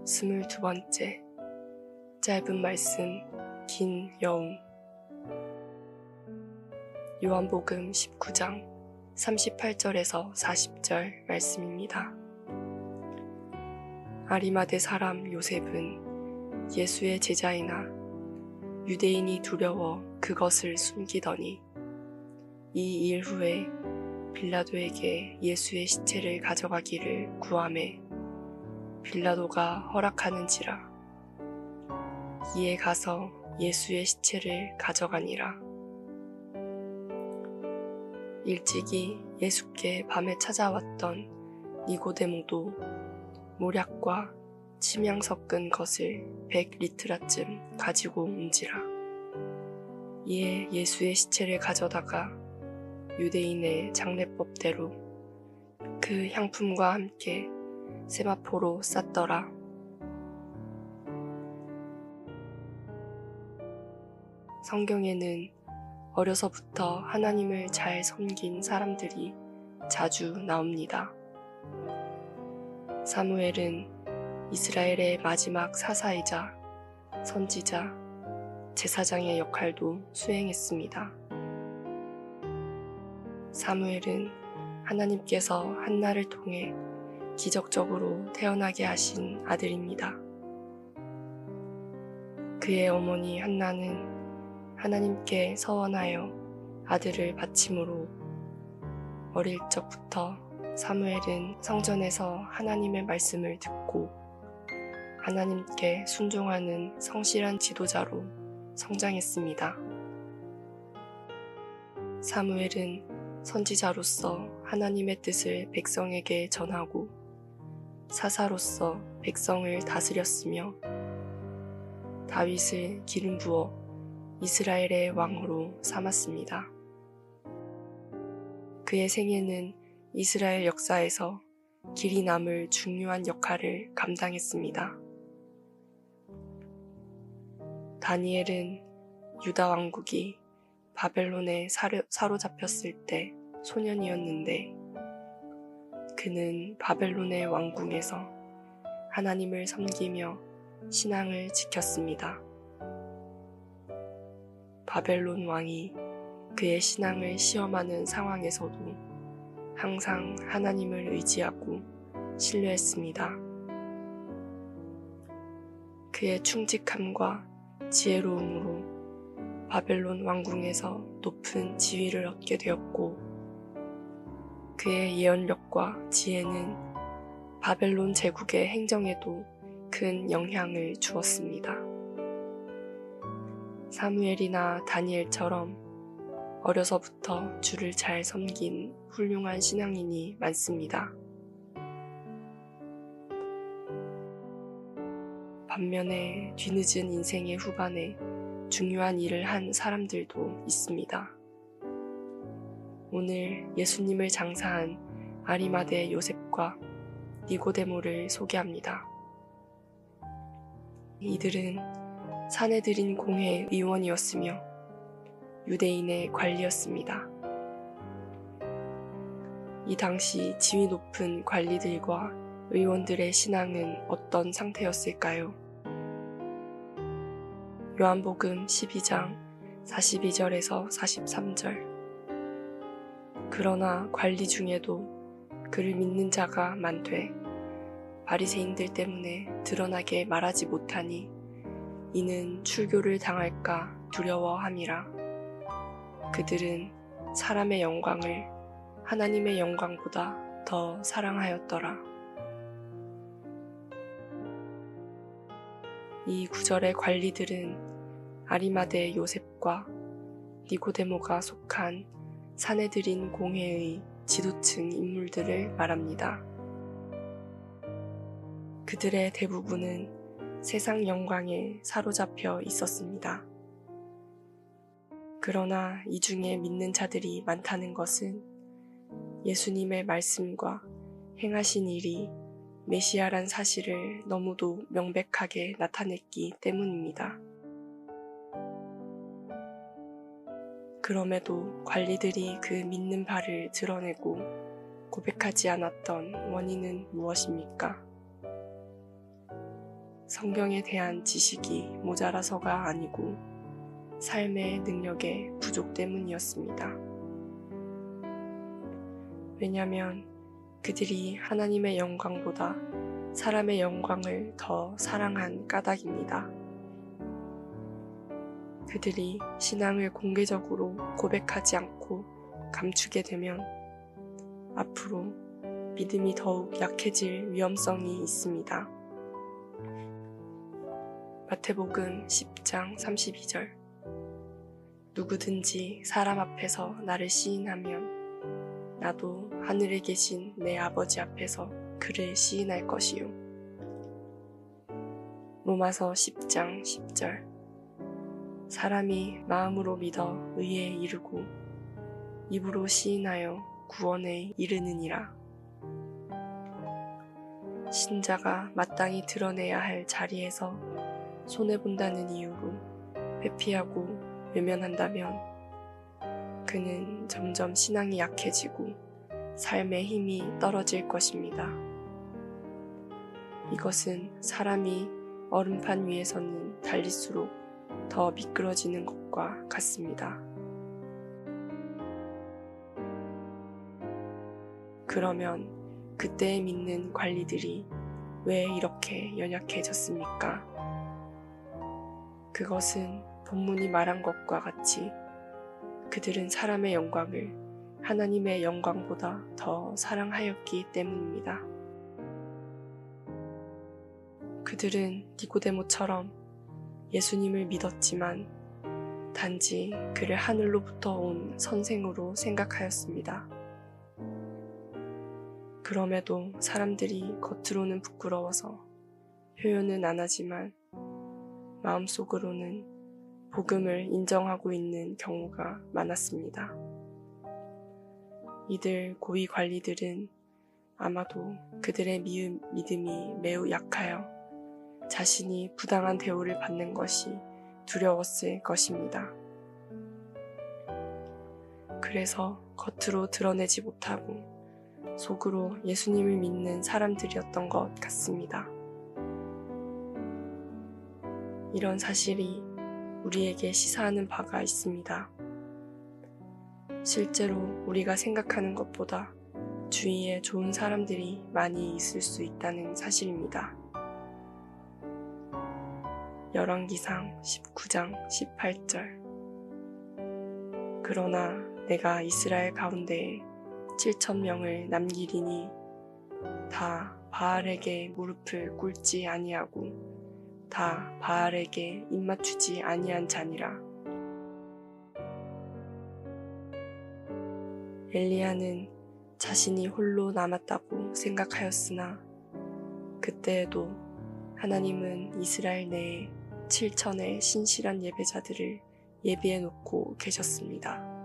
22번째 짧은 말씀 긴 여움. 요한복음 19장 38절에서 40절 말씀입니다. 아리마대 사람 요셉은 예수의 제자이나 유대인이 두려워 그것을 숨기더니 이 일 후에 빌라도에게 예수의 시체를 가져가기를 구하매 빌라도가 허락하는지라. 이에 가서 예수의 시체를 가져가니라. 일찍이 예수께 밤에 찾아왔던 니고데모도 모략과 침향 섞은 것을 100리트라쯤 가지고 온지라. 이에 예수의 시체를 가져다가 유대인의 장례법대로 그 향품과 함께 세마포로 쌌더라. 성경에는 어려서부터 하나님을 잘 섬긴 사람들이 자주 나옵니다. 사무엘은 이스라엘의 마지막 사사이자 선지자, 제사장의 역할도 수행했습니다. 사무엘은 하나님께서 한나를 통해 기적적으로 태어나게 하신 아들입니다. 그의 어머니 한나는 하나님께 서원하여 아들을 바침으로 어릴 적부터 사무엘은 성전에서 하나님의 말씀을 듣고 하나님께 순종하는 성실한 지도자로 성장했습니다. 사무엘은 선지자로서 하나님의 뜻을 백성에게 전하고 사사로서 백성을 다스렸으며 다윗을 기름 부어 이스라엘의 왕으로 삼았습니다. 그의 생애는 이스라엘 역사에서 길이 남을 중요한 역할을 감당했습니다. 다니엘은 유다 왕국이 바벨론에 사로잡혔을 때 소년이었는데 그는 바벨론의 왕궁에서 하나님을 섬기며 신앙을 지켰습니다. 바벨론 왕이 그의 신앙을 시험하는 상황에서도 항상 하나님을 의지하고 신뢰했습니다. 그의 충직함과 지혜로움으로 바벨론 왕궁에서 높은 지위를 얻게 되었고 그의 예언력과 지혜는 바벨론 제국의 행정에도 큰 영향을 주었습니다. 사무엘이나 다니엘처럼 어려서부터 주를 잘 섬긴 훌륭한 신앙인이 많습니다. 반면에 뒤늦은 인생의 후반에 중요한 일을 한 사람들도 있습니다. 오늘 예수님을 장사한 아리마대 요셉과 니고데모를 소개합니다. 이들은 사내들인 공회의 의원이었으며 유대인의 관리였습니다. 이 당시 지위 높은 관리들과 의원들의 신앙은 어떤 상태였을까요? 요한복음 12장 42절에서 43절. 그러나 관리 중에도 그를 믿는 자가 많되 바리새인들 때문에 드러나게 말하지 못하니 이는 출교를 당할까 두려워함이라. 그들은 사람의 영광을 하나님의 영광보다 더 사랑하였더라. 이 구절의 관리들은 아리마대 요셉과 니고데모가 속한 사내들인 공회의 지도층 인물들을 말합니다. 그들의 대부분은 세상 영광에 사로잡혀 있었습니다. 그러나 이 중에 믿는 자들이 많다는 것은 예수님의 말씀과 행하신 일이 메시아란 사실을 너무도 명백하게 나타냈기 때문입니다. 그럼에도 관리들이 그 믿는 바를 드러내고 고백하지 않았던 원인은 무엇입니까? 성경에 대한 지식이 모자라서가 아니고 삶의 능력의 부족 때문이었습니다. 왜냐하면 그들이 하나님의 영광보다 사람의 영광을 더 사랑한 까닭입니다. 그들이 신앙을 공개적으로 고백하지 않고 감추게 되면 앞으로 믿음이 더욱 약해질 위험성이 있습니다. 마태복음 10장 32절 누구든지 사람 앞에서 나를 시인하면 나도 하늘에 계신 내 아버지 앞에서 그를 시인할 것이요. 로마서 10장 10절 사람이 마음으로 믿어 의에 이르고 입으로 시인하여 구원에 이르느니라. 신자가 마땅히 드러내야 할 자리에서 손해본다는 이유로 회피하고 외면한다면 그는 점점 신앙이 약해지고 삶의 힘이 떨어질 것입니다. 이것은 사람이 얼음판 위에서는 달릴수록 더 미끄러지는 것과 같습니다. 그러면 그때에 믿는 관리들이 왜 이렇게 연약해졌습니까? 그것은 본문이 말한 것과 같이 그들은 사람의 영광을 하나님의 영광보다 더 사랑하였기 때문입니다. 그들은 니고데모처럼 예수님을 믿었지만 단지 그를 하늘로부터 온 선생으로 생각하였습니다. 그럼에도 사람들이 겉으로는 부끄러워서 표현은 안 하지만 마음속으로는 복음을 인정하고 있는 경우가 많았습니다. 이들 고위 관리들은 아마도 그들의 믿음이 매우 약하여 자신이 부당한 대우를 받는 것이 두려웠을 것입니다. 그래서 겉으로 드러내지 못하고 속으로 예수님을 믿는 사람들이었던 것 같습니다. 이런 사실이 우리에게 시사하는 바가 있습니다. 실제로 우리가 생각하는 것보다 주위에 좋은 사람들이 많이 있을 수 있다는 사실입니다. 열왕기상 19장 18절 그러나 내가 이스라엘 가운데에 7,000명을 남기리니 다 바알에게 무릎을 꿇지 아니하고 다 바알에게 입맞추지 아니한 자니라. 엘리야는 자신이 홀로 남았다고 생각하였으나 그때에도 하나님은 이스라엘 내에 7,000의 신실한 예배자들을 예비해 놓고 계셨습니다.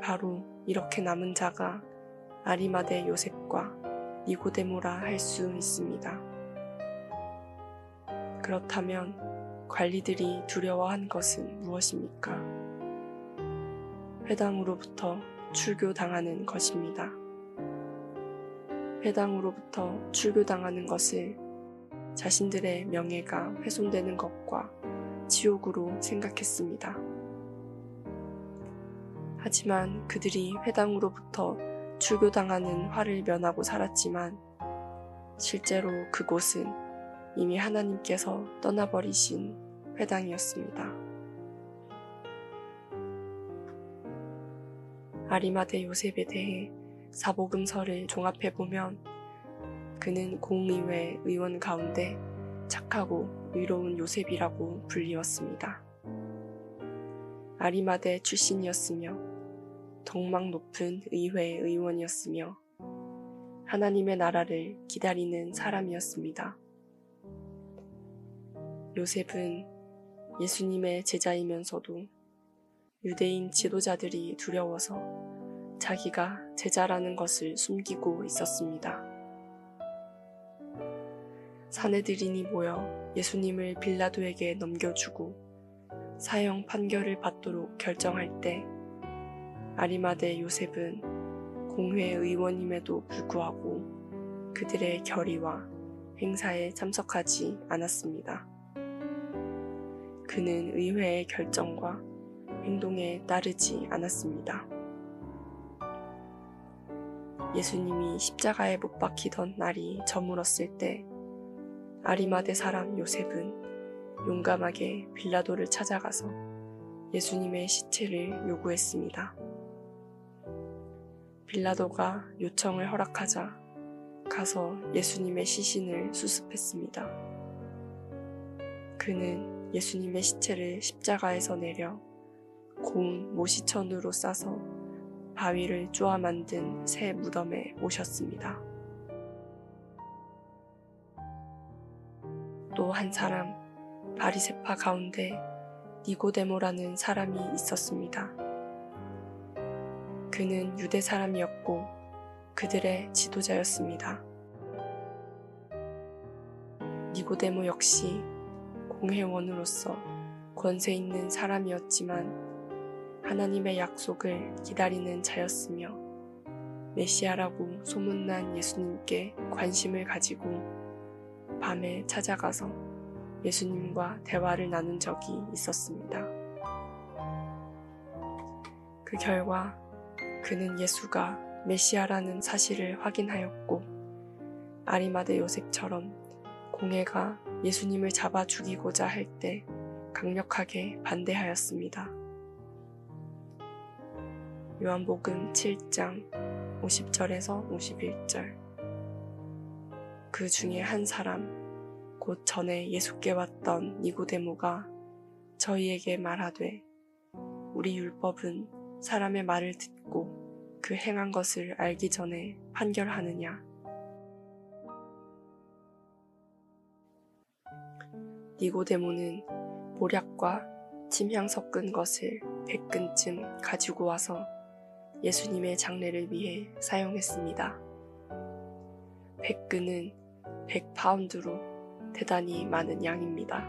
바로 이렇게 남은 자가 아리마대 요셉과 니고데모라 할 수 있습니다. 그렇다면 관리들이 두려워한 것은 무엇입니까? 회당으로부터 출교당하는 것입니다. 회당으로부터 출교당하는 것을 자신들의 명예가 훼손되는 것과 지옥으로 생각했습니다. 하지만 그들이 회당으로부터 출교당하는 화를 면하고 살았지만 실제로 그곳은 이미 하나님께서 떠나버리신 회당이었습니다. 아리마대 요셉에 대해 사복음서를 종합해보면 그는 공의회 의원 가운데 착하고 의로운 요셉이라고 불리웠습니다. 아리마대 출신이었으며 덕망 높은 의회 의원이었으며 하나님의 나라를 기다리는 사람이었습니다. 요셉은 예수님의 제자이면서도 유대인 지도자들이 두려워서 자기가 제자라는 것을 숨기고 있었습니다. 사내들인이 모여 예수님을 빌라도에게 넘겨주고 사형 판결을 받도록 결정할 때 아리마대 요셉은 공회 의원임에도 불구하고 그들의 결의와 행사에 참석하지 않았습니다. 그는 의회의 결정과 행동에 따르지 않았습니다. 예수님이 십자가에 못 박히던 날이 저물었을 때 아리마대 사람 요셉은 용감하게 빌라도를 찾아가서 예수님의 시체를 요구했습니다. 빌라도가 요청을 허락하자 가서 예수님의 시신을 수습했습니다. 그는 예수님의 시체를 십자가에서 내려 고운 모시천으로 싸서 바위를 쪼아 만든 새 무덤에 모셨습니다. 또 한 사람, 바리새파 가운데 니고데모라는 사람이 있었습니다. 그는 유대 사람이었고 그들의 지도자였습니다. 니고데모 역시 공회원으로서 권세 있는 사람이었지만 하나님의 약속을 기다리는 자였으며 메시아라고 소문난 예수님께 관심을 가지고 밤에 찾아가서 예수님과 대화를 나눈 적이 있었습니다. 그 결과 그는 예수가 메시아라는 사실을 확인하였고 아리마대 요셉처럼 공회가 예수님을 잡아 죽이고자 할 때 강력하게 반대하였습니다. 요한복음 7장 50절에서 51절. 그 중에 한 사람, 곧 전에 예수께 왔던 니고데모가 저희에게 말하되 우리 율법은 사람의 말을 듣고 그 행한 것을 알기 전에 판결하느냐. 니고데모는 모략과 침향 섞은 것을 100근쯤 가지고 와서 예수님의 장례를 위해 사용했습니다. 100근은 100파운드로 대단히 많은 양입니다.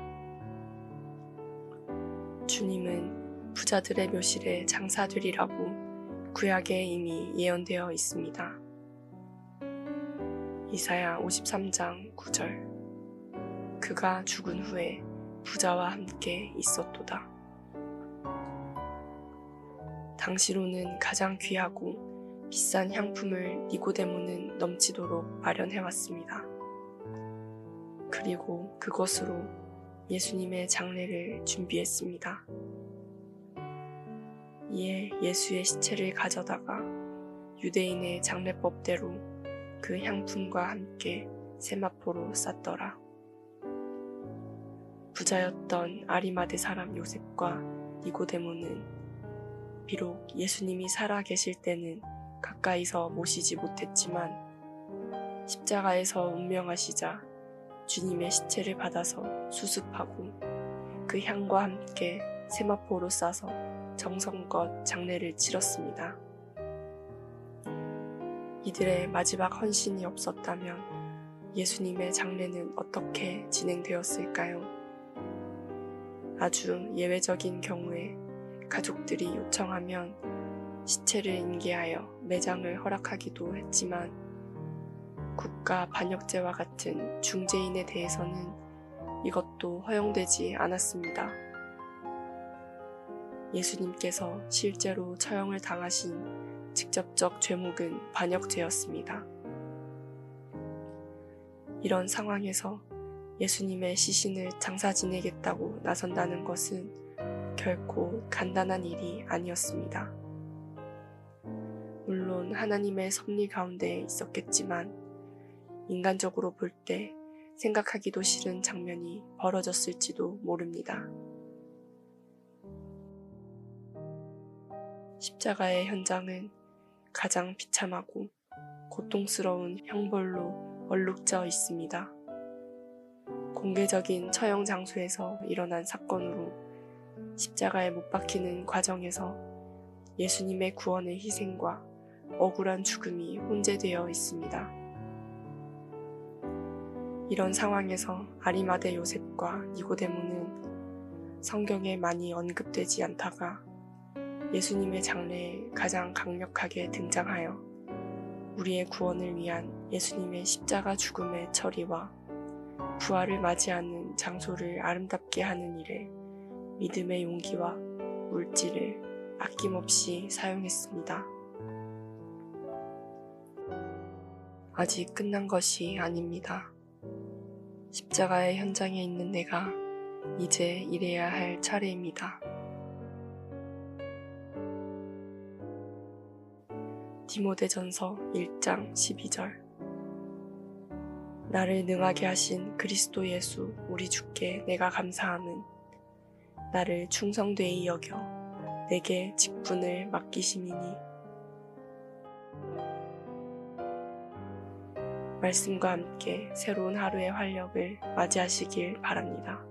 주님은 부자들의 묘실에 장사되리라고 구약에 이미 예언되어 있습니다. 이사야 53장 9절. 그가 죽은 후에 부자와 함께 있었도다. 당시로는 가장 귀하고 비싼 향품을 니고데모는 넘치도록 마련해왔습니다. 그리고 그것으로 예수님의 장례를 준비했습니다. 이에 예수의 시체를 가져다가 유대인의 장례법대로 그 향품과 함께 세마포로 쌌더라. 부자였던 아리마대 사람 요셉과 니고데모는 비록 예수님이 살아 계실 때는 가까이서 모시지 못했지만 십자가에서 운명하시자 주님의 시체를 받아서 수습하고 그 향과 함께 세마포로 싸서 정성껏 장례를 치렀습니다. 이들의 마지막 헌신이 없었다면 예수님의 장례는 어떻게 진행되었을까요? 아주 예외적인 경우에 가족들이 요청하면 시체를 인계하여 매장을 허락하기도 했지만 국가 반역죄와 같은 중죄인에 대해서는 이것도 허용되지 않았습니다. 예수님께서 실제로 처형을 당하신 직접적 죄목은 반역죄였습니다. 이런 상황에서 예수님의 시신을 장사 지내겠다고 나선다는 것은 결코 간단한 일이 아니었습니다. 물론 하나님의 섭리 가운데 있었겠지만 인간적으로 볼 때 생각하기도 싫은 장면이 벌어졌을지도 모릅니다. 십자가의 현장은 가장 비참하고 고통스러운 형벌로 얼룩져 있습니다. 공개적인 처형 장소에서 일어난 사건으로 십자가에 못 박히는 과정에서 예수님의 구원의 희생과 억울한 죽음이 혼재되어 있습니다. 이런 상황에서 아리마대 요셉과 니고데모는 성경에 많이 언급되지 않다가 예수님의 장래에 가장 강력하게 등장하여 우리의 구원을 위한 예수님의 십자가 죽음의 처리와 부활을 맞이하는 장소를 아름답게 하는 일에 믿음의 용기와 물질을 아낌없이 사용했습니다. 아직 끝난 것이 아닙니다. 십자가의 현장에 있는 내가 이제 일해야 할 차례입니다. 디모데전서 1장 12절. 나를 능하게 하신 그리스도 예수 우리 주께 내가 감사함은 나를 충성되이 여겨 내게 직분을 맡기심이니. 말씀과 함께 새로운 하루의 활력을 맞이하시길 바랍니다.